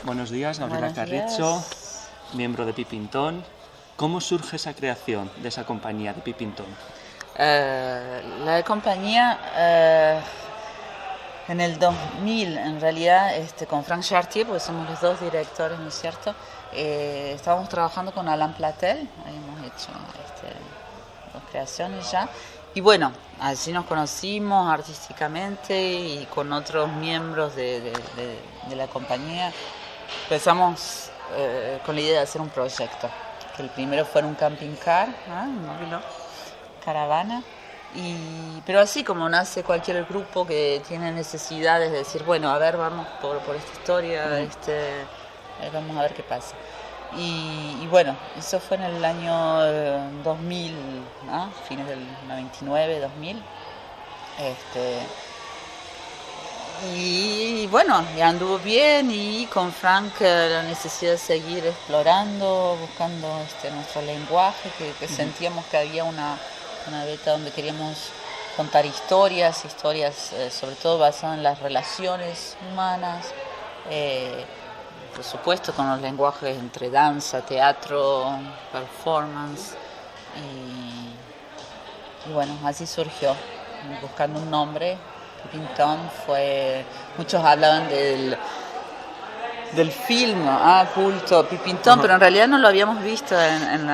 Buenos días, Gabriela Buenos Carrizo, días. miembro de Pipintón. ¿Cómo surge esa creación de esa compañía de Pipintón? La compañía en el 2000, en realidad, con Frank Chartier, porque somos los dos directores, ¿no es cierto? Estábamos trabajando con Alain Platel, ahí hemos hecho dos creaciones ya. Y bueno, así nos conocimos artísticamente y con otros miembros de la compañía. Empezamos con la idea de hacer un proyecto, que el primero fuera un camping car, un móvil, caravana, pero así como nace cualquier grupo que tiene necesidades de decir, bueno, a ver, vamos por esta historia, vamos a ver qué pasa. Y bueno, eso fue en el año 2000, fines del 99, 2000. Y bueno, ya anduvo bien, y con Frank la necesidad de seguir explorando, buscando nuestro lenguaje, que sentíamos que había una beta donde queríamos contar historias sobre todo basadas en las relaciones humanas, por supuesto con los lenguajes entre danza, teatro, performance, y bueno, así surgió, buscando un nombre. Pipintón muchos hablaban del film culto Pipintón, pero en realidad no lo habíamos visto en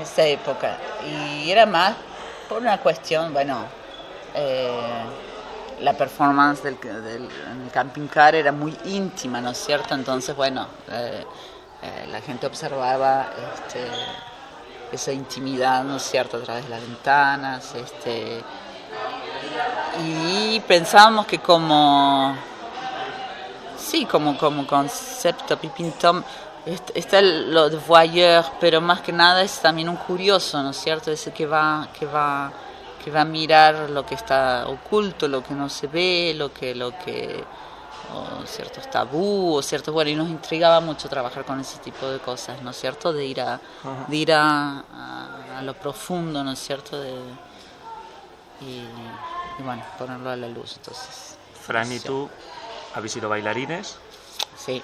esa época, y era más por una cuestión, bueno, la performance en el camping car era muy íntima, ¿no es cierto? Entonces, bueno, la gente observaba esa intimidad, ¿no es cierto?, a través de las ventanas, y pensábamos que como concepto Pipintón está lo de voyeur, pero más que nada es también un curioso, ¿no es cierto? Ese que va a mirar lo que está oculto, lo que no se ve, o ciertos tabú, o ciertos, bueno, y nos intrigaba mucho trabajar con ese tipo de cosas, ¿no es cierto? De ir a lo profundo, ¿no es cierto? Y bueno, ponerlo a la luz. Entonces, Fran y tú habéis sido bailarines. Sí.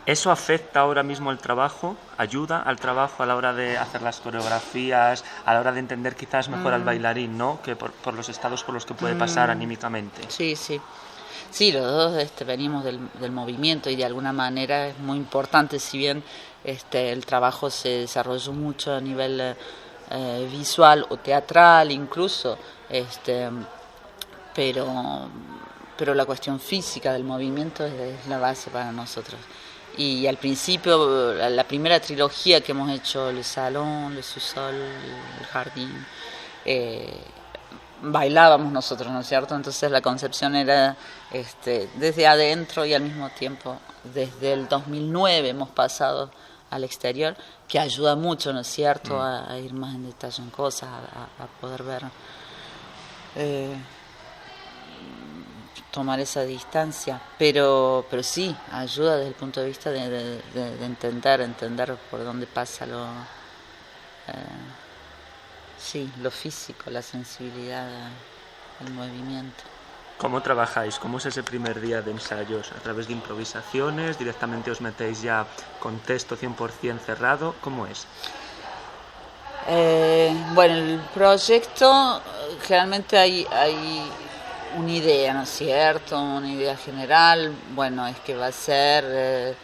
¿Eso afecta ahora mismo el trabajo? ¿Ayuda al trabajo a la hora de hacer las coreografías, a la hora de entender quizás mejor al bailarín, ¿no?, que por los estados por los que puede pasar anímicamente? Sí. Sí, los dos venimos del movimiento, y de alguna manera es muy importante, si bien el trabajo se desarrolló mucho a nivel visual o teatral incluso, pero la cuestión física del movimiento es la base para nosotros. Y al principio, la primera trilogía que hemos hecho, Le Salon, Le Sous-Sol, El Jardín, bailábamos nosotros, ¿no es cierto? Entonces la concepción era desde adentro, y al mismo tiempo desde el 2009 hemos pasado al exterior, que ayuda mucho, ¿no es cierto?, a ir más en detalle en cosas, a poder ver, tomar esa distancia, pero sí ayuda desde el punto de vista de entender por dónde pasa lo físico, la sensibilidad al movimiento. ¿Cómo trabajáis? ¿Cómo es ese primer día de ensayos? ¿A través de improvisaciones? ¿Directamente os metéis ya con texto 100% cerrado? ¿Cómo es? Bueno, el proyecto, generalmente hay una idea, ¿no es cierto?, una idea general. Bueno, es que va a ser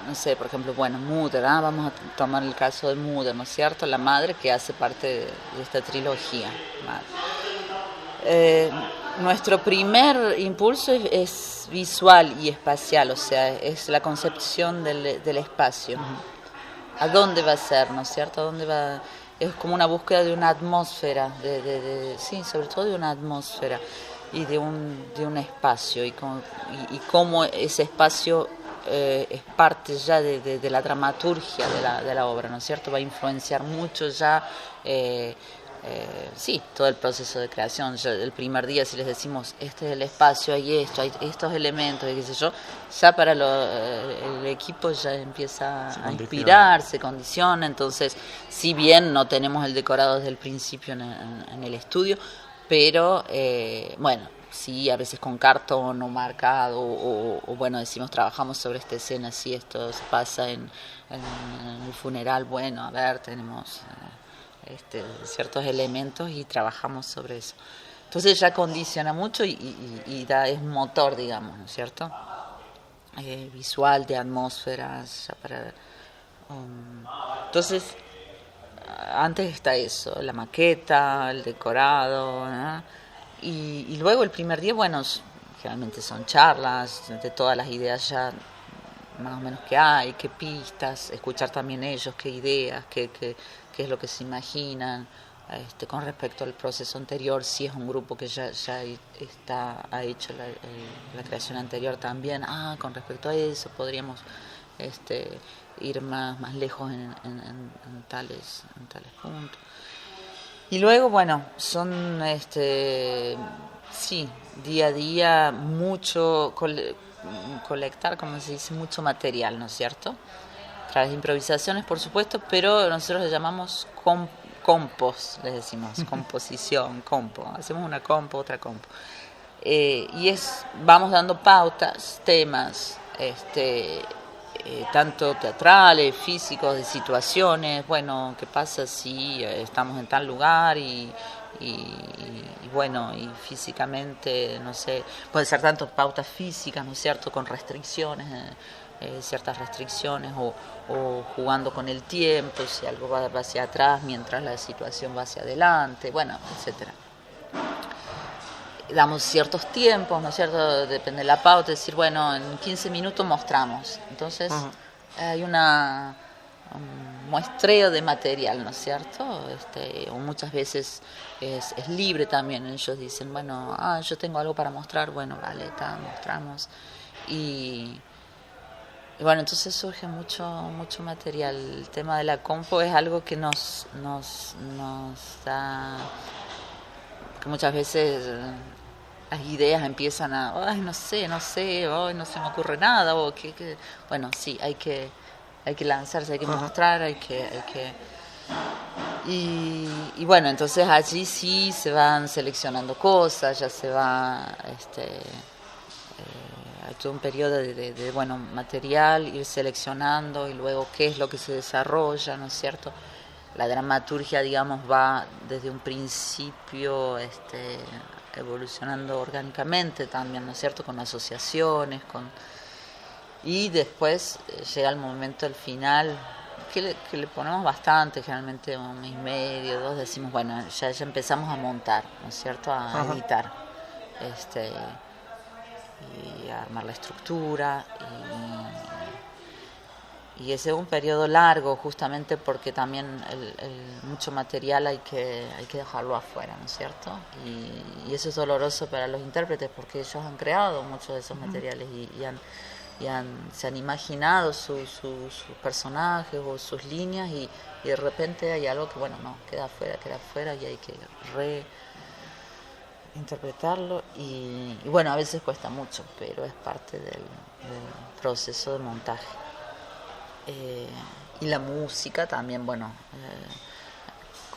no sé, por ejemplo, bueno, Mother, vamos a tomar el caso de Mother, ¿no es cierto?, la madre, que hace parte de esta trilogía. Nuestro primer impulso es visual y espacial, o sea, es la concepción del espacio. ¿A dónde va a ser, no es cierto? ¿A dónde va? Es como una búsqueda de una atmósfera, sí, sobre todo de una atmósfera y de un espacio, y cómo ese espacio es parte ya de la dramaturgia de la obra, ¿no es cierto? Va a influenciar mucho ya todo el proceso de creación. Ya el primer día, si les decimos, este es el espacio, hay estos elementos, y qué sé yo, ya para el equipo ya empieza a inspirar, se condiciona. Entonces, si bien no tenemos el decorado desde el principio en el estudio, pero bueno, sí, a veces con cartón o marcado, o bueno, decimos, trabajamos sobre esta escena, si esto se pasa en el funeral, bueno, a ver, tenemos ciertos elementos y trabajamos sobre eso. Entonces ya condiciona mucho y es un motor, digamos, ¿no es cierto? Visual, de atmósferas, ya para... entonces, antes está eso, la maqueta, el decorado, ¿no? Y luego el primer día, bueno, generalmente son charlas de todas las ideas ya más o menos que hay, qué pistas, escuchar también ellos, qué ideas, qué es lo que se imaginan. Con respecto al proceso anterior, si es un grupo que ya ha hecho la creación anterior también, con respecto a eso podríamos ir más lejos en tales puntos. Y luego, bueno, son, sí, día a día mucho colectar, como se dice, mucho material, ¿no es cierto? A través de improvisaciones, por supuesto, pero nosotros le llamamos compos, les decimos, composición, compo. Hacemos una compo, otra compo. Y vamos dando pautas, temas, tanto teatrales, físicos, de situaciones, bueno, qué pasa si estamos en tal lugar y bueno, y físicamente, no sé, puede ser tanto pautas físicas, ¿no es cierto?, con restricciones, ciertas restricciones, o jugando con el tiempo, si algo va hacia atrás mientras la situación va hacia adelante, bueno, etcétera. Damos ciertos tiempos, ¿no es cierto?, depende de la pauta, es decir, bueno, en 15 minutos mostramos, entonces hay un muestreo de material, ¿no es cierto? O muchas veces es libre también, ellos dicen, bueno, yo tengo algo para mostrar, bueno, vale, mostramos, y bueno, entonces surge mucho material. El tema de la compo es algo que nos da, que muchas veces las ideas empiezan no sé, hoy no se me ocurre nada, o bueno, sí, hay que lanzarse, hay que mostrar, hay que y bueno, entonces allí sí se van seleccionando cosas, ya se va hay todo un periodo de bueno, material, ir seleccionando y luego qué es lo que se desarrolla, ¿no es cierto? La dramaturgia, digamos, va desde un principio evolucionando orgánicamente también, ¿no es cierto?, con asociaciones, y después llega el momento, el final, que le ponemos bastante, generalmente 1 mes y medio, 2, decimos, bueno, ya empezamos a montar, ¿no es cierto?, a editar, y a armar la estructura, y ese es un periodo largo, justamente porque también mucho material hay que dejarlo afuera, ¿no es cierto? Y eso es doloroso para los intérpretes, porque ellos han creado muchos de esos materiales se han imaginado sus personajes o sus líneas, y de repente hay algo que, bueno, no, queda afuera y hay que interpretarlo, y bueno, a veces cuesta mucho, pero es parte del proceso de montaje. Y la música también, bueno,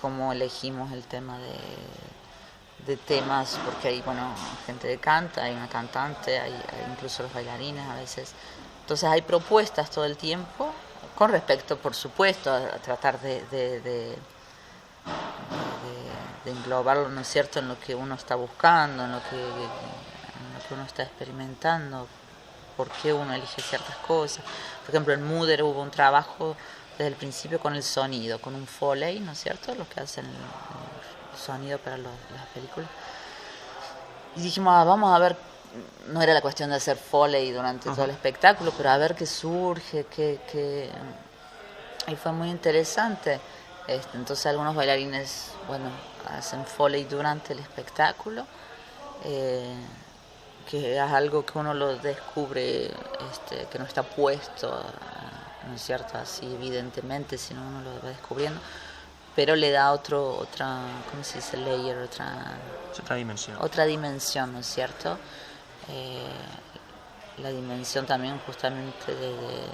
cómo elegimos el tema de temas, porque hay, bueno, gente que canta, hay una cantante, hay incluso los bailarines a veces, entonces hay propuestas todo el tiempo, con respecto, por supuesto, a tratar de englobarlo, ¿no es cierto?, en lo que uno está buscando, en lo que uno está experimentando, por qué uno elige ciertas cosas. Por ejemplo, en Mudder hubo un trabajo desde el principio con el sonido, con un Foley, ¿no es cierto?, los que hacen el sonido para las películas. Y dijimos, vamos a ver, no era la cuestión de hacer Foley durante todo el espectáculo, pero a ver qué surge, y fue muy interesante. Entonces algunos bailarines, bueno, hacen Foley durante el espectáculo, que es algo que uno lo descubre, que no está puesto, ¿no es cierto?, así evidentemente, sino uno lo va descubriendo, pero le da otra, ¿cómo se dice? Layer, otra dimensión, ¿no es cierto? La dimensión también justamente de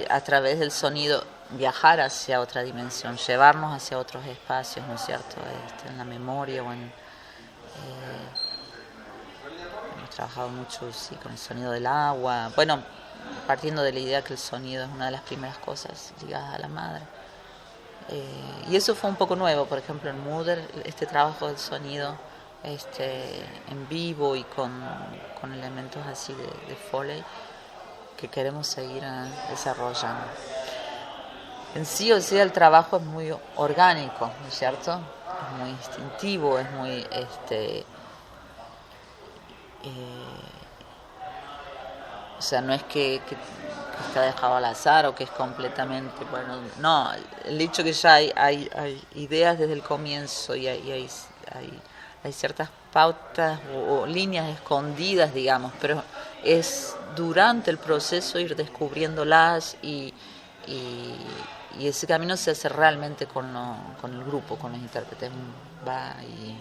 a través del sonido viajar hacia otra dimensión, llevarnos hacia otros espacios, ¿no es cierto?, en la memoria o Hemos trabajado mucho sí, con el sonido del agua, bueno, partiendo de la idea que el sonido es una de las primeras cosas ligadas a la madre. Y eso fue un poco nuevo, por ejemplo en Mother, este trabajo del sonido en vivo y con elementos así de Foley que queremos seguir desarrollando. En sí, o sea, el trabajo es muy orgánico, ¿no es cierto? Es muy instintivo, es muy o sea, no es que está dejado al azar o que es completamente, bueno, no, el hecho que ya hay ideas desde el comienzo y hay ciertas pautas o líneas escondidas, digamos, pero es durante el proceso ir descubriéndolas y ese camino se hace realmente con el grupo, con los intérpretes, va y...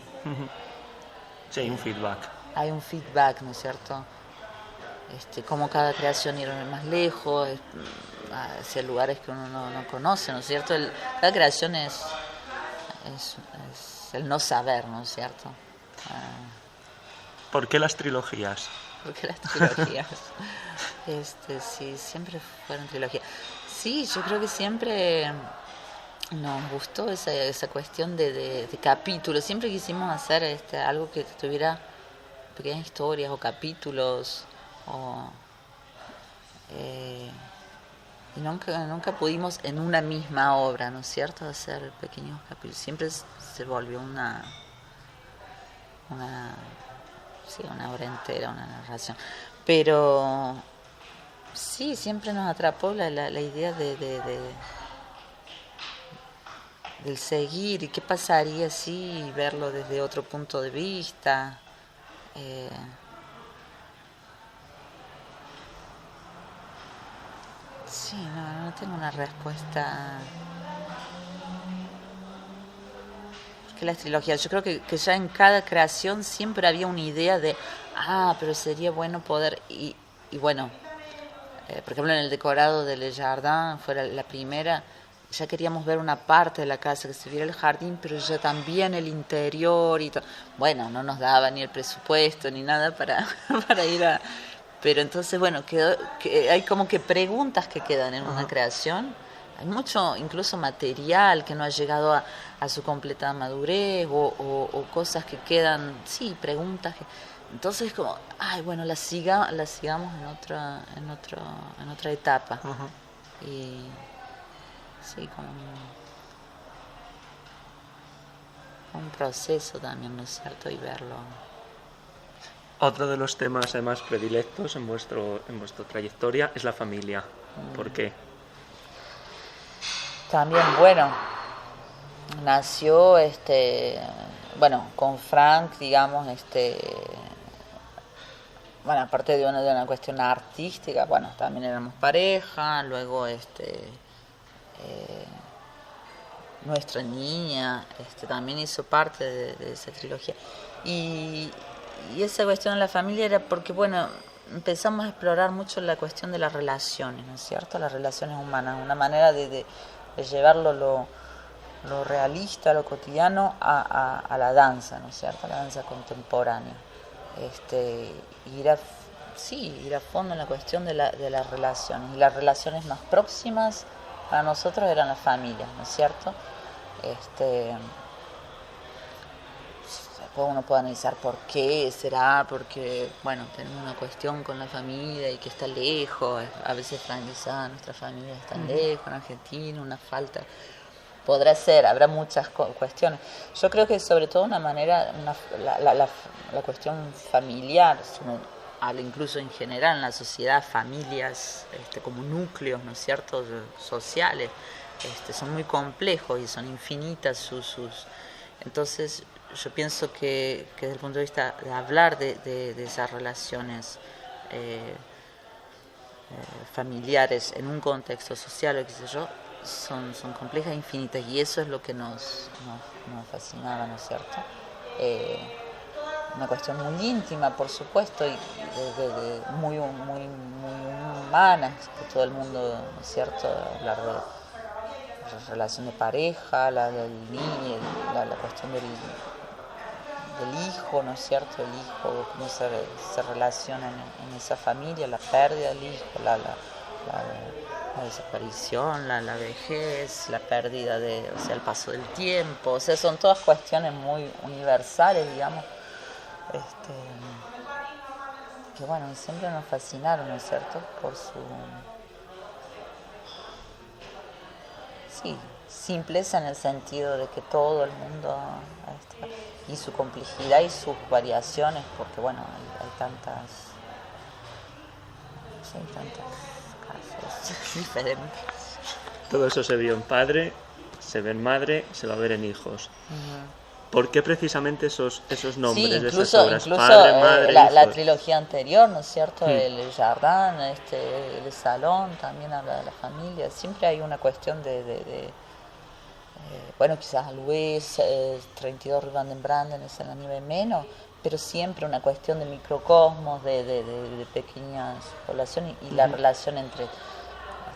Sí, hay un feedback. Hay un feedback, ¿no es cierto? Cómo cada creación ir más lejos, hacia lugares que uno no conoce, ¿no es cierto? Cada creación es el no saber, ¿no es cierto? ¿Por qué las trilogías? ¿Por qué las trilogías? Sí, siempre fueron trilogías. Sí, yo creo que siempre nos gustó esa cuestión de capítulos. Siempre quisimos hacer algo que tuviera pequeñas historias o capítulos. Y nunca pudimos en una misma obra, ¿no es cierto?, hacer pequeños capítulos. Siempre se volvió una obra entera, una narración. Pero sí, siempre nos atrapó la idea del seguir y qué pasaría si verlo desde otro punto de vista. Sí, no tengo una respuesta. Porque las trilogías, yo creo que ya en cada creación siempre había una idea de, pero sería bueno poder, y bueno, por ejemplo en el decorado de Le Jardin, fuera la primera, ya queríamos ver una parte de la casa, que se viera el jardín, pero ya también el interior y todo. Bueno, no nos daba ni el presupuesto ni nada para ir a... Pero entonces, bueno, hay como que preguntas que quedan en una creación. Hay mucho, incluso material que no ha llegado a su completa madurez o cosas que quedan, sí, preguntas. Entonces, como, bueno, las sigamos en otra etapa. Y sí, como un proceso también, ¿no es cierto? Y verlo. Otro de los temas además predilectos en vuestra trayectoria es la familia. ¿Por qué? También, bueno, nació con Frank, digamos, bueno, aparte de una cuestión artística, bueno, también éramos pareja, luego nuestra niña también hizo parte de esa trilogía. Y esa cuestión de la familia era porque, bueno, empezamos a explorar mucho la cuestión de las relaciones, ¿no es cierto? Las relaciones humanas, una manera de llevarlo lo realista, lo cotidiano a la danza, ¿no es cierto? A la danza contemporánea. Ir a fondo en la cuestión de las relaciones. Y las relaciones más próximas para nosotros eran las familias, ¿no es cierto? Después uno puede analizar por qué será, porque, bueno, tenemos una cuestión con la familia y que está lejos, a veces Frank dice, nuestra familia está lejos, en Argentina, una falta. Podrá ser, habrá muchas cuestiones. Yo creo que sobre todo una manera, la cuestión familiar, si uno habla incluso en general en la sociedad, familias como núcleos, ¿no es cierto?, sociales, son muy complejos y son infinitas sus... Entonces yo pienso que desde el punto de vista de hablar de esas relaciones familiares en un contexto social o qué sé yo, son complejas e infinitas, y eso es lo que nos fascinaba, ¿no es cierto? Una cuestión muy íntima, por supuesto, y muy humana, que todo el mundo, ¿no es cierto?, hablar de relación de pareja, la del niño, la cuestión del hijo, ¿no es cierto? El hijo, cómo se relaciona en esa familia, la pérdida del hijo, la desaparición, la vejez, la pérdida o sea, el paso del tiempo, o sea, son todas cuestiones muy universales, digamos, que bueno, siempre nos fascinaron, ¿no es cierto? Por su, sí, simpleza en el sentido de que todo el mundo, y su complejidad y sus variaciones, porque bueno, hay tantas casos diferentes. Todo eso se vio en padre, se ve en madre, se va a ver en hijos. Uh-huh. ¿Por qué precisamente esos nombres sí, de esas obras? Incluso Padre, madre, la trilogía anterior, ¿no es cierto? El Jardin, el Salón, también habla de la familia. Siempre hay una cuestión bueno, quizás Luis, 32 Rue Van den Branden es el anime menos, pero siempre una cuestión de microcosmos, de pequeñas poblaciones y la relación entre...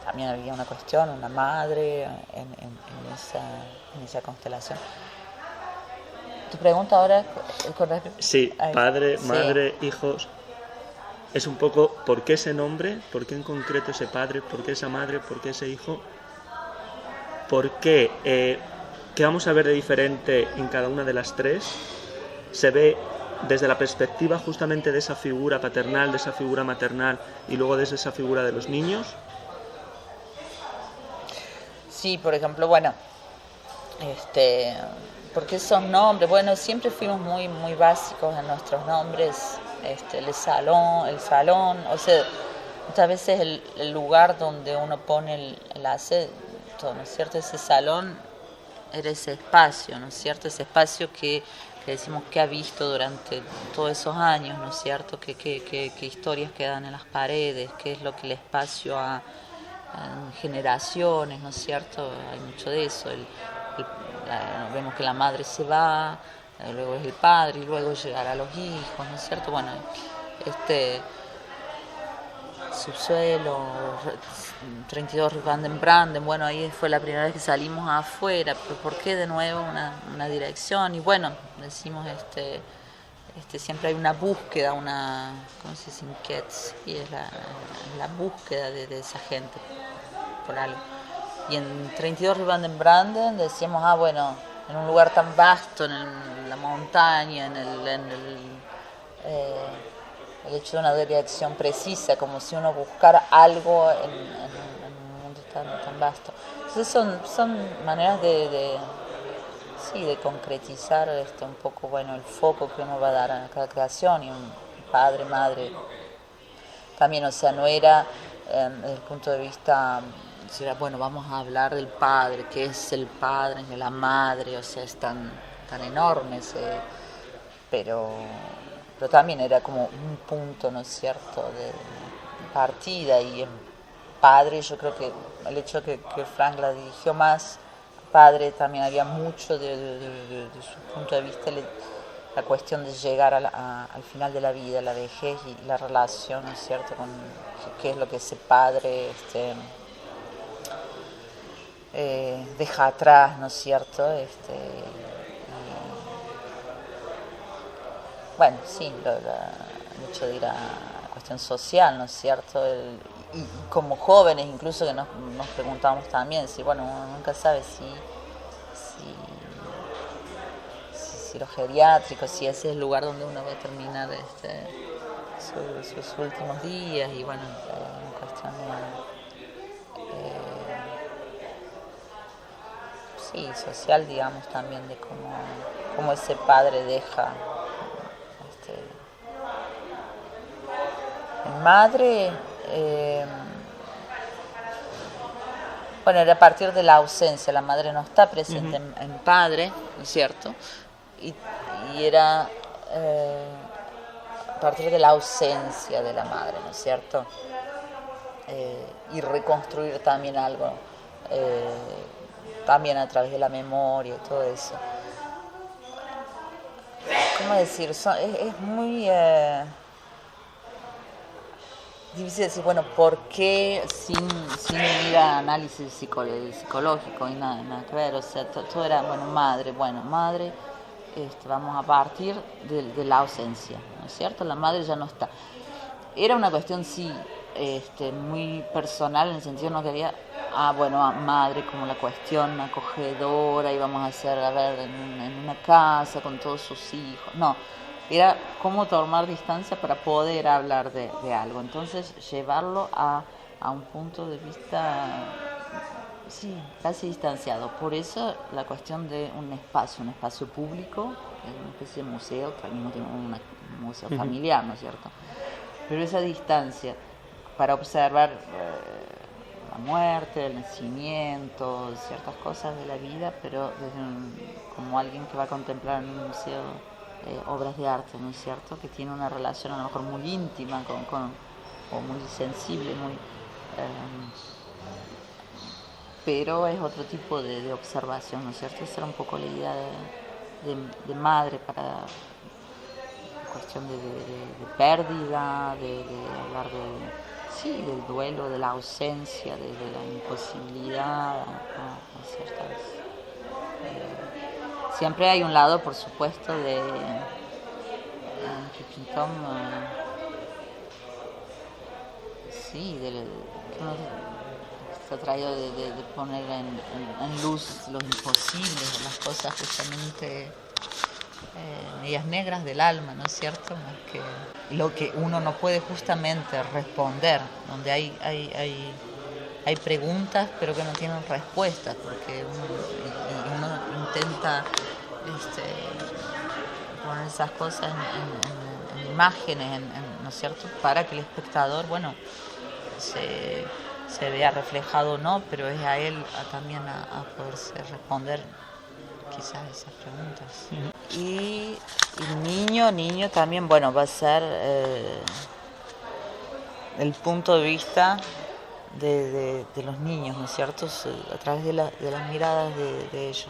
También había una cuestión, una madre en esa constelación. Tu pregunta ahora con respecto... Sí, padre, madre, hijos. Es un poco, ¿por qué ese nombre? ¿Por qué en concreto ese padre? ¿Por qué esa madre? ¿Por qué ese hijo? ¿Por qué? ¿Qué vamos a ver de diferente en cada una de las tres? Se ve desde la perspectiva justamente de esa figura paternal, de esa figura maternal y luego desde esa figura de los niños. Sí, por ejemplo, bueno, porque esos nombres, bueno, siempre fuimos muy básicos en nuestros nombres, el salón, o sea, muchas veces el lugar donde uno pone el acento, ¿no es cierto? Ese salón era ese espacio, ¿no es cierto? Ese espacio que decimos que ha visto durante todos esos años, ¿no es cierto? ¿Qué historias quedan en las paredes? ¿Qué es lo que el espacio ha generaciones, ¿no es cierto? Hay mucho de eso. Vemos que la madre se va, luego es el padre y luego llegar a los hijos, ¿no es cierto? Bueno, subsuelo, 32 Rue Van den Branden, bueno, ahí fue la primera vez que salimos afuera, pero ¿por qué de nuevo una dirección? Y bueno, decimos, siempre hay una búsqueda, ¿cómo se dice? Inquiets, y es la búsqueda de esa gente por algo. Y en 32 Rue Van den Branden decíamos, bueno, en un lugar tan vasto, en la montaña, en el hecho de una dirección precisa, como si uno buscara algo en un mundo tan vasto. Entonces son maneras de concretizar un poco, bueno, el foco que uno va a dar a cada creación, y un padre, madre, también, o sea, no era desde el punto de vista, bueno, vamos a hablar del padre, qué es el padre, de la madre, o sea, es tan enorme, pero también era como un punto, ¿no es cierto?, de partida. Y en padre, yo creo que el hecho de que Frank la dirigió más, padre, también había mucho de su punto de vista, la cuestión de llegar al final de la vida, la vejez y la relación, ¿no es cierto?, con qué es lo que ese padre deja atrás, ¿no es cierto? Bueno, sí, el hecho de ir a la cuestión social, ¿no es cierto? Y como jóvenes, incluso, que nos preguntábamos también, si, bueno, uno nunca sabe si lo geriátrico, si ese es el lugar donde uno va a terminar sus últimos días, y bueno, en cuestión social, digamos, también de cómo ese padre deja madre, bueno, era a partir de la ausencia, la madre no está presente en padre, ¿no es cierto? Y era a partir de la ausencia de la madre, ¿no es cierto? Y reconstruir también algo, también a través de la memoria y todo eso. ¿Cómo decir? Es muy difícil decir, bueno, ¿por qué sin ir a análisis psicológico y nada que ver? O sea, todo era, bueno, madre, vamos a partir de la ausencia, ¿no es cierto? La madre ya no está. Era una cuestión, sí, muy personal, en el sentido no quería, madre como la cuestión acogedora, íbamos a hacer, en una casa con todos sus hijos. No, era cómo tomar distancia para poder hablar de algo. Entonces, llevarlo a un punto de vista, sí, casi distanciado. Por eso la cuestión de un espacio público, una especie de museo, que al mismo tiempo es un museo familiar, ¿no es cierto? Pero esa distancia para observar la muerte, el nacimiento, ciertas cosas de la vida, pero como alguien que va a contemplar en un museo obras de arte, ¿no es cierto? Que tiene una relación a lo mejor muy íntima o muy sensible, pero es otro tipo de observación, ¿no es cierto? Esa era un poco la idea de madre para cuestión de pérdida, de hablar del duelo, de la ausencia, de la imposibilidad a ciertas... siempre hay un lado, por supuesto, de que Pintom, que uno está traído de poner en luz lo imposible, las cosas justamente medias negras del alma, ¿no es cierto? Más que lo que uno no puede justamente responder, donde hay preguntas pero que no tienen respuestas, porque uno intenta poner esas cosas en imágenes, ¿no es cierto? Para que el espectador, se vea reflejado o no, pero es a él también a poderse responder quizás esas preguntas. Y niño también, va a ser el punto de vista de los niños, ¿no es cierto? A través de las miradas de ellos.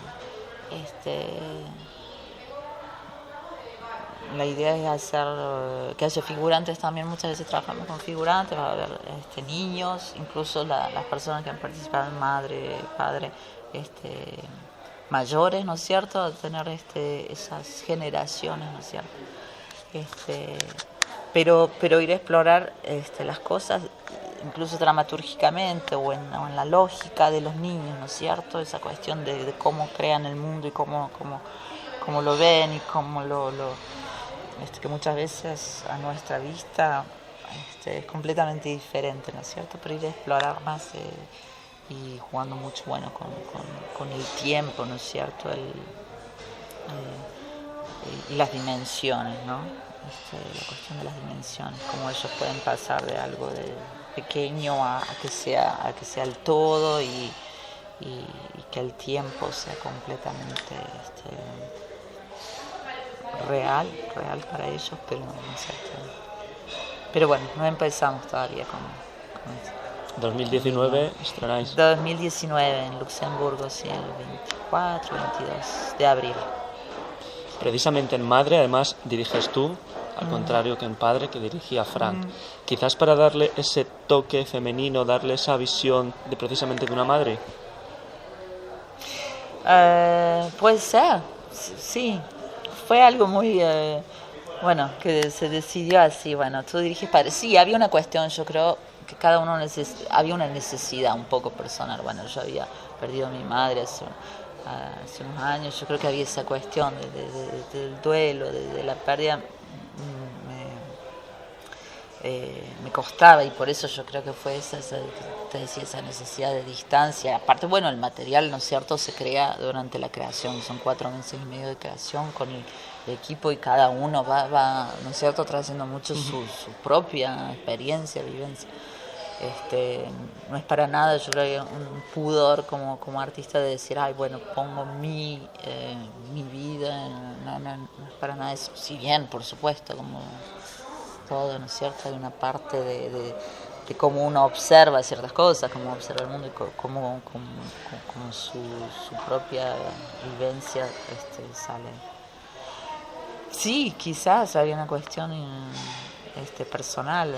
La idea es hacer que haya figurantes también. Muchas veces trabajamos con figurantes, va a haber niños, incluso las personas que han participado en madre, padre, mayores, ¿no es cierto? Tener esas generaciones, ¿no es cierto? Pero ir a explorar las cosas, incluso dramatúrgicamente o en la lógica de los niños, ¿no es cierto? Esa cuestión de cómo crean el mundo y cómo lo ven y cómo que muchas veces a nuestra vista es completamente diferente, ¿no es cierto? Pero ir a explorar más y jugando mucho con el tiempo, ¿no es cierto? Y las dimensiones, ¿no? La cuestión de las dimensiones, cómo ellos pueden pasar de algo de pequeño a que sea el todo y que el tiempo sea completamente real para ellos, pero no sé. Pero bueno, no empezamos todavía con eso. 2019 estrenáis. 2019 en Luxemburgo, sí, el 24, 22 de abril. Precisamente en Madre, además, diriges tú, al contrario que en Padre, que dirigía Frank. Quizás para darle ese toque femenino, darle esa visión precisamente de una madre. Puede ser, sí. Fue algo muy, que se decidió así. Tú diriges Padre. Sí, había una cuestión, yo creo que cada uno había una necesidad un poco personal. Yo había perdido a mi madre hace unos años. Yo creo que había esa cuestión del duelo, de la pérdida. Me costaba, y por eso yo creo que fue esa necesidad de distancia. Aparte, el material, ¿no es cierto?, se crea durante la creación. Son 4 meses y medio de creación con el equipo, y cada uno va ¿no es cierto?, trayendo mucho su propia experiencia, vivencia. No es para nada, yo creo, un pudor como artista de decir, pongo mi vida. No es para nada eso. Si bien, por supuesto, como todo, ¿no es cierto?, hay una parte de cómo uno observa ciertas cosas, cómo observa el mundo y cómo su propia vivencia sale. Sí, quizás había una cuestión personal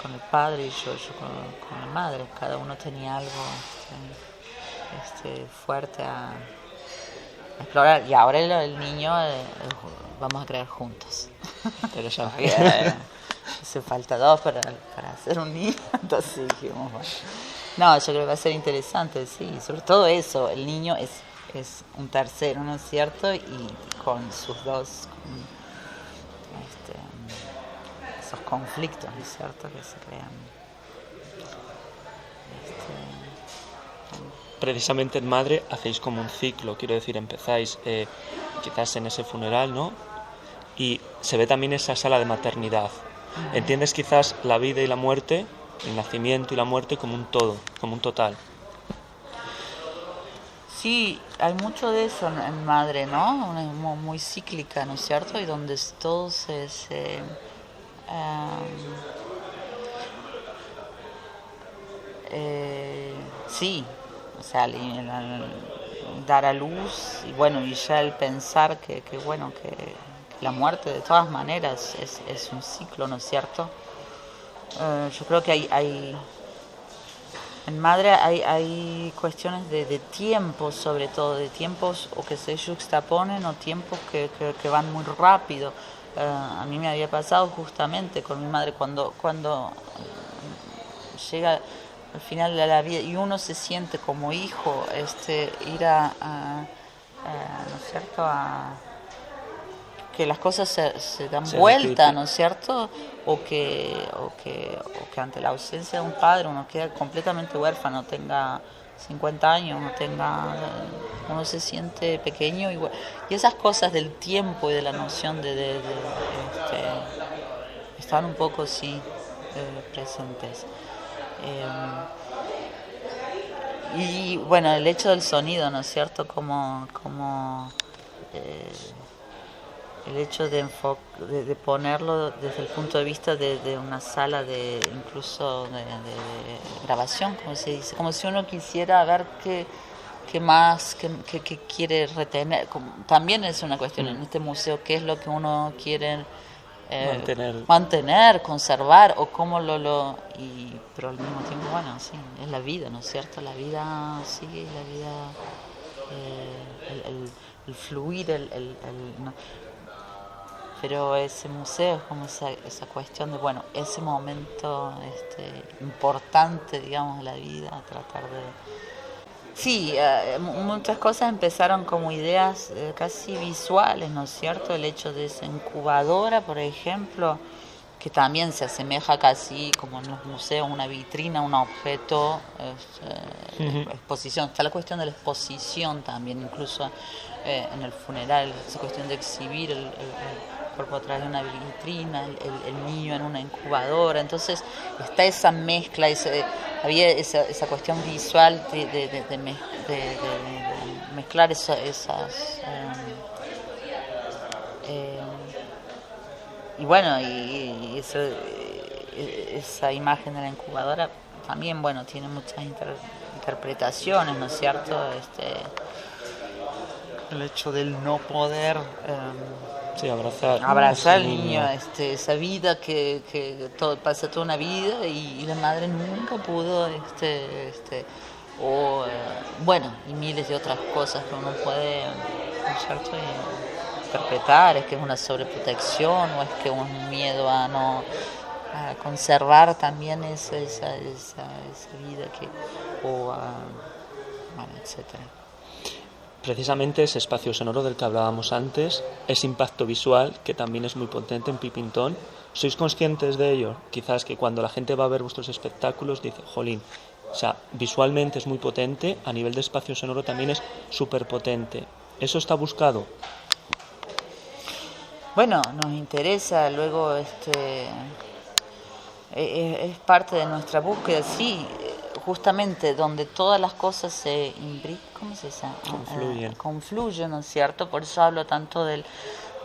con el padre y yo con la madre. Cada uno tenía algo fuerte explorar. Y ahora el niño vamos a crear juntos. Interesante. Hace falta dos para hacer un niño, entonces dijimos, bueno. No, yo creo que va a ser interesante, sí, sobre todo eso, el niño es un tercero, ¿no es cierto? Y con sus dos, esos conflictos, ¿no es cierto?, que se crean. Precisamente en Madre hacéis como un ciclo, quiero decir, empezáis quizás en ese funeral, ¿no? Y se ve también esa sala de maternidad. Entiendes quizás la vida y la muerte, el nacimiento y la muerte como un todo, como un total. Sí, hay mucho de eso en Madre, ¿no? Muy cíclica, ¿no es cierto? Y donde todo sí, o sea, dar a luz y bueno, y ya el pensar que bueno, que la muerte de todas maneras es un ciclo, ¿no es cierto? Yo creo que en Madre hay cuestiones de tiempos, sobre todo, de tiempos o que se juxtaponen o tiempos que van muy rápido. A mí me había pasado justamente con mi madre cuando llega al final de la vida y uno se siente como hijo ir ¿no es cierto?, que las cosas se dan vuelta, ¿no es cierto? O que ante la ausencia de un padre uno queda completamente huérfano, tenga 50 años, uno se siente pequeño y esas cosas del tiempo y de la noción están un poco sí presentes. Y bueno, el hecho del sonido, ¿no es cierto? El hecho de ponerlo desde el punto de vista de una sala incluso de grabación, como se dice, como si uno quisiera ver qué más, qué quiere retener. También es una cuestión en este museo, qué es lo que uno quiere mantener, conservar, o cómo pero al mismo tiempo, bueno, sí, es la vida, ¿no es cierto? La vida sigue, la vida, el fluir, ¿no? Pero ese museo es como esa cuestión de, bueno, ese momento importante, digamos, de la vida, tratar de... Sí, muchas cosas empezaron como ideas casi visuales, ¿no es cierto? El hecho de esa incubadora, por ejemplo, que también se asemeja casi como en los museos, una vitrina, un objeto, exposición. Está la cuestión de la exposición también, incluso en el funeral, esa cuestión de exhibir el cuerpo a través de una vitrina, el niño en una incubadora. Entonces está esa mezcla, había esa cuestión visual de mezclar esas... y bueno, y esa imagen de la incubadora también, bueno, tiene muchas interpretaciones, ¿no es cierto? El hecho del no poder sí, abrazar al niño, esa vida que pasa toda una vida y la madre nunca pudo, bueno, y miles de otras cosas que uno puede, ¿no es cierto?, interpretar. Es que es una sobreprotección o es que un miedo a conservar también esa vida bueno, etcétera. Precisamente ese espacio sonoro del que hablábamos antes, ese impacto visual que también es muy potente en Pipintón, ¿sois conscientes de ello? Quizás que cuando la gente va a ver vuestros espectáculos dice, jolín, o sea, visualmente es muy potente, a nivel de espacio sonoro también es súper potente. ¿Eso está buscado? Bueno, nos interesa, luego es parte de nuestra búsqueda, sí, justamente donde todas las cosas ¿cómo se dice? Confluyen, ¿no es cierto? Por eso hablo tanto del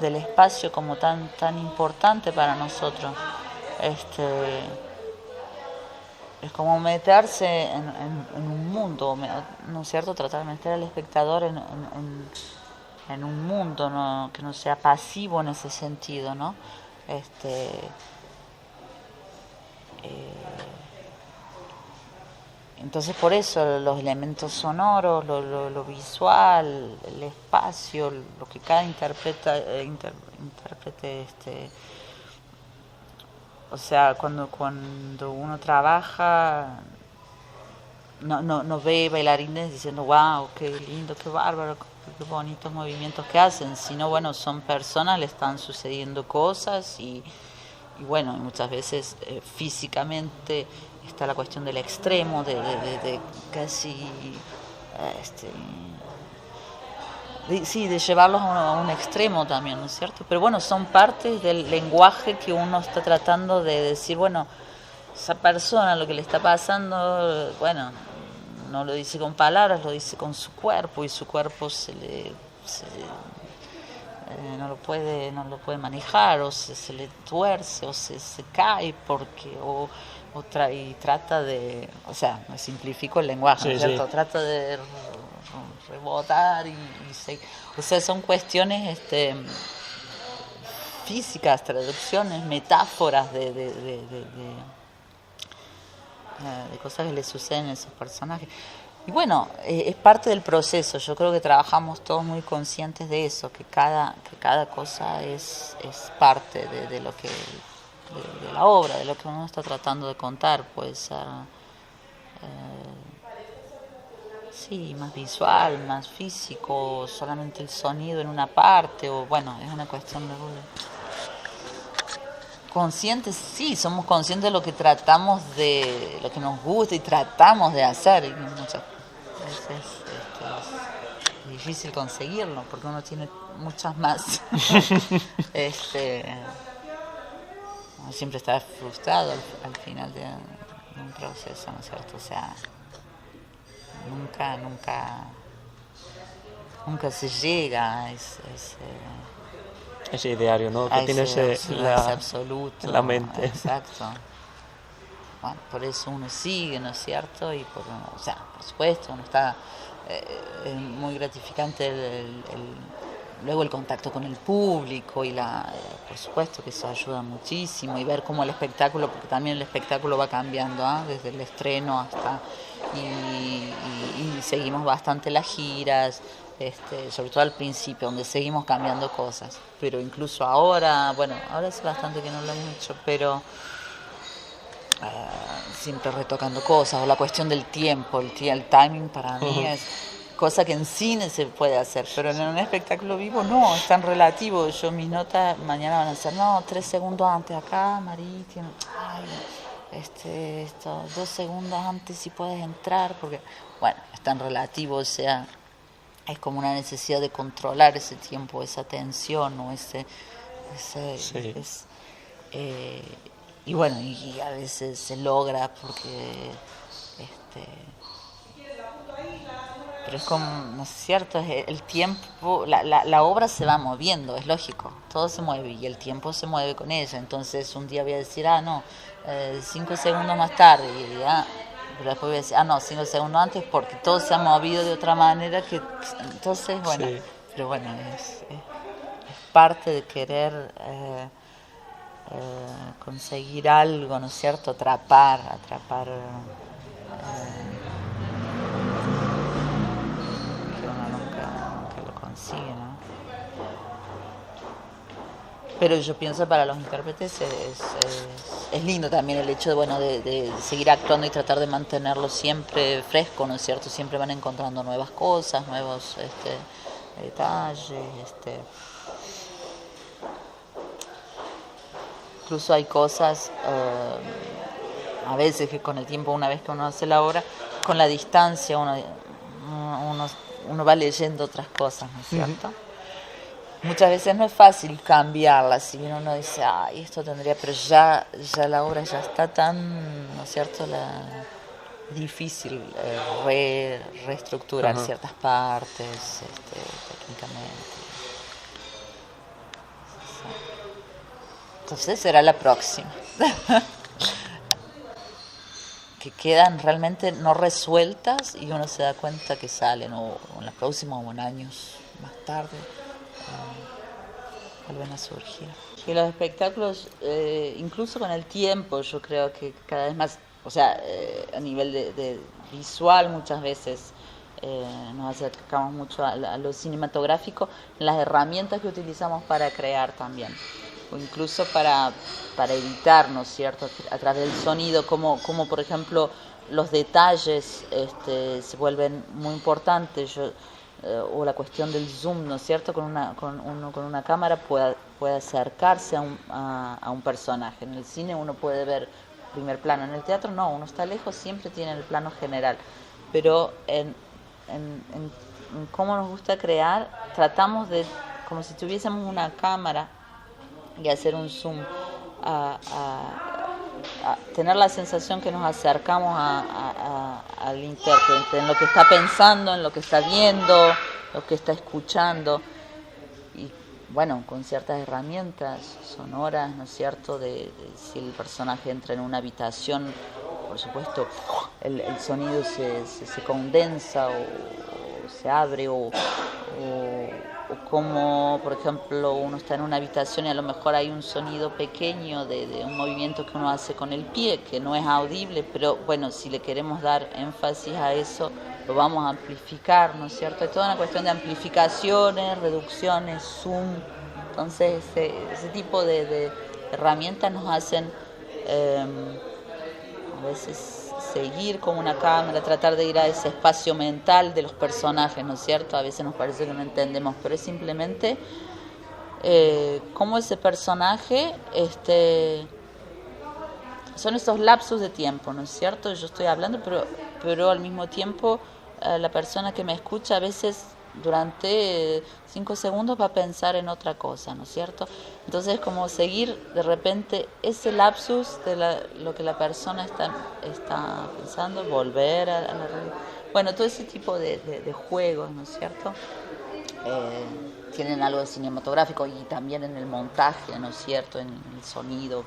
espacio como tan importante para nosotros. Es como meterse en un mundo, ¿no es cierto? Tratar de meter al espectador en un mundo, ¿no?, que no sea pasivo en ese sentido, ¿no? Entonces por eso los elementos sonoros, lo visual, el espacio, lo que cada intérprete, o sea, cuando uno trabaja, no ve bailarines diciendo, wow, qué lindo, qué bárbaro, qué bonitos movimientos que hacen, sino bueno, son personas, le están sucediendo cosas y bueno, muchas veces físicamente está la cuestión del extremo, de casi, de llevarlos a un extremo también, ¿no es cierto? Pero bueno, son partes del lenguaje que uno está tratando de decir, bueno, esa persona lo que le está pasando, bueno, no lo dice con palabras, lo dice con su cuerpo y su cuerpo no lo puede manejar o se le tuerce o se cae porque y trata de, o sea, me simplifico el lenguaje, ¿no es cierto? Trata de rebotar o sea, son cuestiones físicas, traducciones, metáforas de cosas que le suceden a esos personajes. Y bueno, es parte del proceso. Yo creo que trabajamos todos muy conscientes de eso, que cada cosa es parte de lo que de la obra, de lo que uno está tratando de contar. Puede ser sí, más visual, más físico, solamente el sonido en una parte, o bueno, es una cuestión de conscientes, sí, somos conscientes de lo que tratamos de, lo que nos gusta y tratamos de hacer, y muchas veces es difícil conseguirlo porque uno tiene muchas más uno siempre está frustrado al final de un proceso, ¿no es cierto? O sea, nunca se llega a ese ideario, ¿no? Que tiene ese absoluto, en la mente. Exacto. Bueno, por eso uno sigue, ¿no es cierto? Y por supuesto, uno está es muy gratificante luego el contacto con el público y por supuesto que eso ayuda muchísimo, y ver cómo el espectáculo, porque también el espectáculo va cambiando, desde el estreno hasta y seguimos bastante las giras, sobre todo al principio, donde seguimos cambiando cosas, pero incluso ahora hace bastante que no lo hemos hecho, pero siempre retocando cosas, o la cuestión del tiempo, el timing para mí es cosa que en cine se puede hacer, pero en un espectáculo vivo no, es tan relativo. Yo mis notas mañana van a ser, 3 segundos antes acá, Marítimo, 2 segundos antes si puedes entrar, porque bueno, es tan relativo, o sea, es como una necesidad de controlar ese tiempo, esa tensión o y bueno, y a veces se logra porque pero es como, ¿no es cierto? Es el tiempo, la obra se va moviendo, es lógico, todo se mueve y el tiempo se mueve con ella. Entonces un día voy a decir, 5 segundos más tarde, pero después voy a decir, 5 segundos antes, porque todo se ha movido de otra manera que entonces, bueno, sí. Pero bueno, es parte de querer conseguir algo, ¿no es cierto? Atrapar que uno nunca lo consigue, ¿no? Pero yo pienso para los intérpretes es lindo también el hecho de seguir actuando y tratar de mantenerlo siempre fresco, ¿no es cierto? Siempre van encontrando nuevas cosas, nuevos detalles, incluso hay cosas a veces que con el tiempo, una vez que uno hace la obra, con la distancia uno va leyendo otras cosas, ¿no es cierto? Muchas veces no es fácil cambiarla, si bien uno dice, esto tendría, pero ya la obra ya está tan, ¿no es cierto?, difícil reestructurar ciertas partes técnicamente. Entonces será la próxima. Que quedan realmente no resueltas y uno se da cuenta que salen, o en la próxima o en años más tarde. Vuelven a surgir. Y los espectáculos, incluso con el tiempo, yo creo que cada vez más o sea, a nivel de visual muchas veces nos acercamos mucho a lo cinematográfico, las herramientas que utilizamos para crear también, o incluso para editar, ¿no es cierto?, a través del sonido, como por ejemplo los detalles se vuelven muy importantes. O la cuestión del zoom, ¿no es cierto? Con una cámara puede acercarse a un personaje. En el cine uno puede ver primer plano, en el teatro no, uno está lejos, siempre tiene el plano general. Pero en cómo nos gusta crear, tratamos de, como si tuviésemos una cámara, y hacer un zoom a tener la sensación que nos acercamos al intérprete, en lo que está pensando, en lo que está viendo, lo que está escuchando, y bueno, con ciertas herramientas sonoras, ¿no es cierto?, de si el personaje entra en una habitación, por supuesto, el sonido se condensa o se abre, o como, por ejemplo, uno está en una habitación y a lo mejor hay un sonido pequeño de un movimiento que uno hace con el pie, que no es audible, pero bueno, si le queremos dar énfasis a eso, lo vamos a amplificar, ¿no es cierto? Es toda una cuestión de amplificaciones, reducciones, zoom. Entonces, ese tipo de herramientas nos hacen a veces seguir con una cámara, tratar de ir a ese espacio mental de los personajes, ¿no es cierto? A veces nos parece que no entendemos, pero es simplemente cómo ese personaje son esos lapsos de tiempo, ¿no es cierto? Yo estoy hablando, pero al mismo tiempo la persona que me escucha a veces durante 5 segundos va a pensar en otra cosa, ¿no es cierto? Entonces, como seguir de repente ese lapsus de lo que la persona está pensando, volver a la realidad. Bueno, todo ese tipo de juegos, ¿no es cierto? Tienen algo de cinematográfico, y también en el montaje, ¿no es cierto? En el sonido,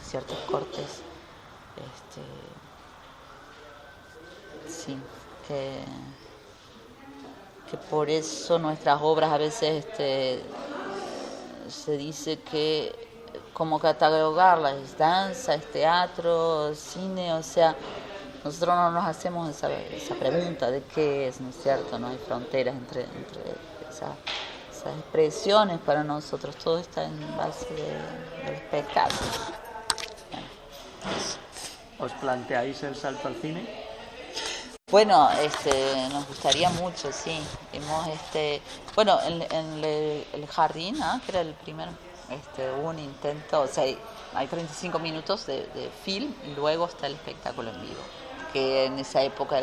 ciertos cortes. Sí, que por eso nuestras obras a veces se dice que cómo catalogarlas, es danza, es teatro, cine, o sea, nosotros no nos hacemos esa pregunta de qué es, ¿no es cierto? No hay fronteras entre esas expresiones. Para nosotros todo está en base del espectáculo. ¿Os planteáis el salto al cine? Bueno, nos gustaría mucho, sí. Hemos, bueno, en el jardín, que era el primero, hubo un intento, o sea, hay 35 minutos de film y luego está el espectáculo en vivo, que en esa época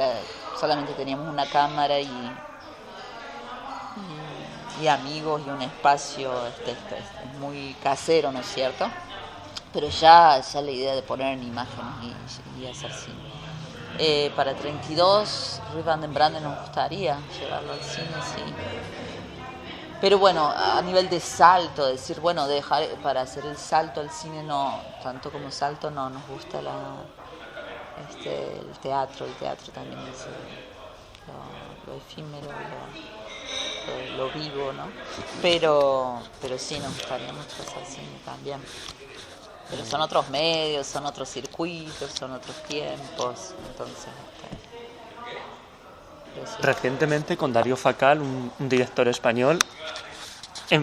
solamente teníamos una cámara y amigos y un espacio muy casero, ¿no es cierto? Pero ya la idea de poner en imágenes y hacer cine. Para 32, Ruiz Van den Branden nos gustaría llevarlo al cine, sí. Pero bueno, a nivel de salto, decir, bueno, dejar para hacer el salto al cine, no, tanto como salto no, nos gusta el teatro. El teatro también es lo efímero, lo vivo, ¿no? Pero sí, nos gustaría mucho hacer cine también. Pero son otros medios, son otros circuitos, son otros tiempos, entonces... sí. Recientemente con Darío Facal, un director español,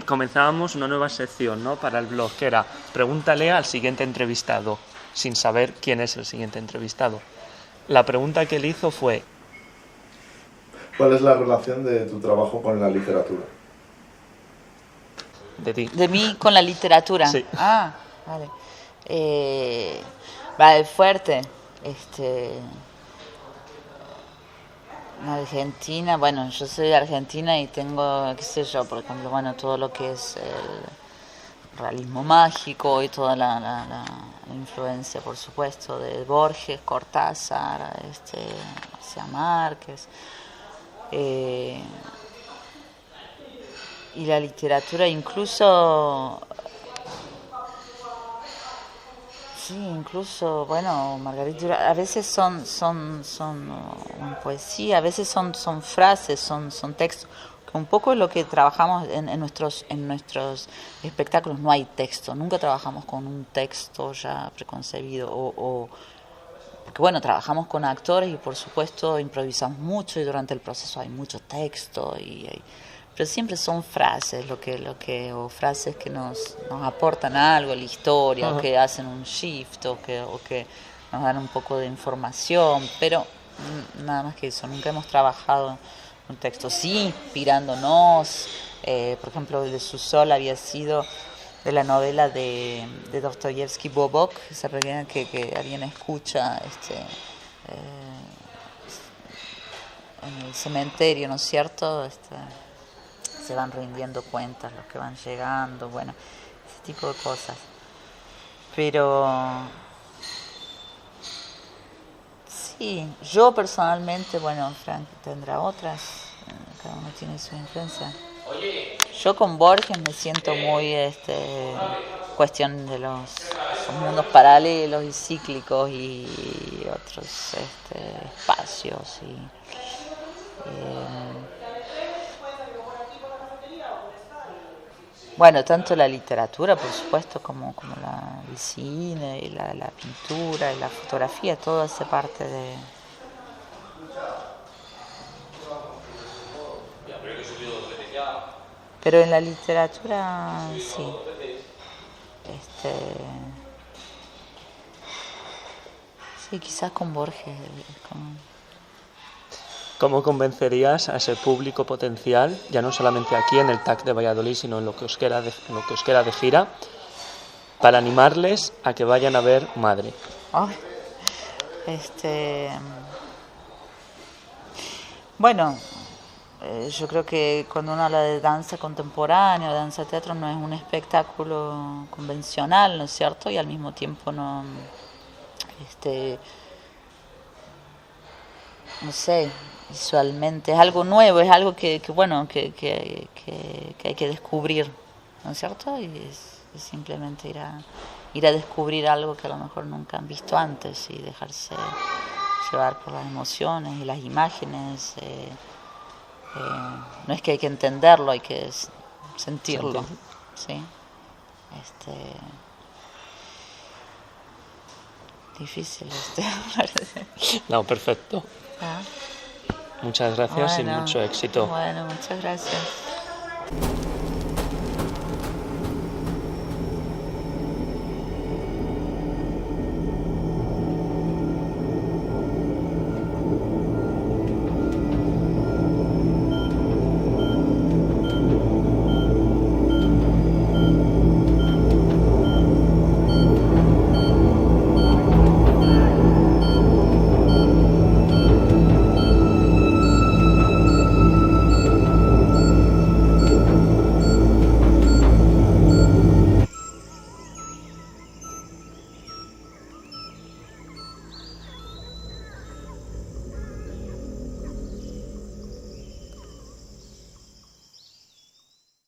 comenzábamos una nueva sección, ¿no?, para el blog, que era pregúntale al siguiente entrevistado, sin saber quién es el siguiente entrevistado. La pregunta que él hizo fue: ¿cuál es la relación de tu trabajo con la literatura? De ti. ¿De mí con la literatura? Sí. Ah, vale. Vale, fuerte. En Argentina, bueno, yo soy de Argentina y tengo, qué sé yo, por ejemplo, bueno, todo lo que es el realismo mágico y toda la influencia, por supuesto, de Borges, Cortázar, García Márquez. Y la literatura incluso... Sí, incluso, bueno, Margarita, a veces son poesía, a veces son frases, son textos. Un poco lo que trabajamos en nuestros espectáculos, no hay texto, nunca trabajamos con un texto ya preconcebido, o porque bueno, trabajamos con actores y por supuesto improvisamos mucho y durante el proceso hay mucho texto, pero siempre son frases, o frases que nos aportan algo a la historia, o que hacen un shift, o que nos dan un poco de información, pero nada más que eso. Nunca hemos trabajado un texto, sí, inspirándonos. Por ejemplo, el de Susol había sido de la novela de Dostoyevsky, Bobok, esa pequeña que alguien escucha en el cementerio, ¿no es cierto? Se van rindiendo cuentas los que van llegando, bueno, ese tipo de cosas. Pero sí, yo personalmente, bueno, Frank tendrá otras, cada uno tiene su influencia. Yo con Borges me siento muy cuestión de los mundos paralelos y cíclicos y otros espacios bueno, tanto la literatura, por supuesto, como el cine y la pintura y la fotografía, todo hace parte de... Pero en la literatura, sí. Sí, quizás con Borges. ¿Cómo convencerías a ese público potencial, ya no solamente aquí en el TAC de Valladolid, sino en lo que os queda de gira, para animarles a que vayan a ver Madre? Bueno, yo creo que cuando uno habla de danza contemporánea o danza teatro no es un espectáculo convencional, ¿no es cierto? Y al mismo tiempo no sé, visualmente es algo nuevo, es algo que hay que descubrir, ¿no es cierto? Y es simplemente ir a descubrir algo que a lo mejor nunca han visto antes y dejarse llevar por las emociones y las imágenes. No es que hay que entenderlo, hay que sentirlo. ¿Sí? Difícil No, perfecto. Muchas gracias y mucho éxito. Bueno, muchas gracias.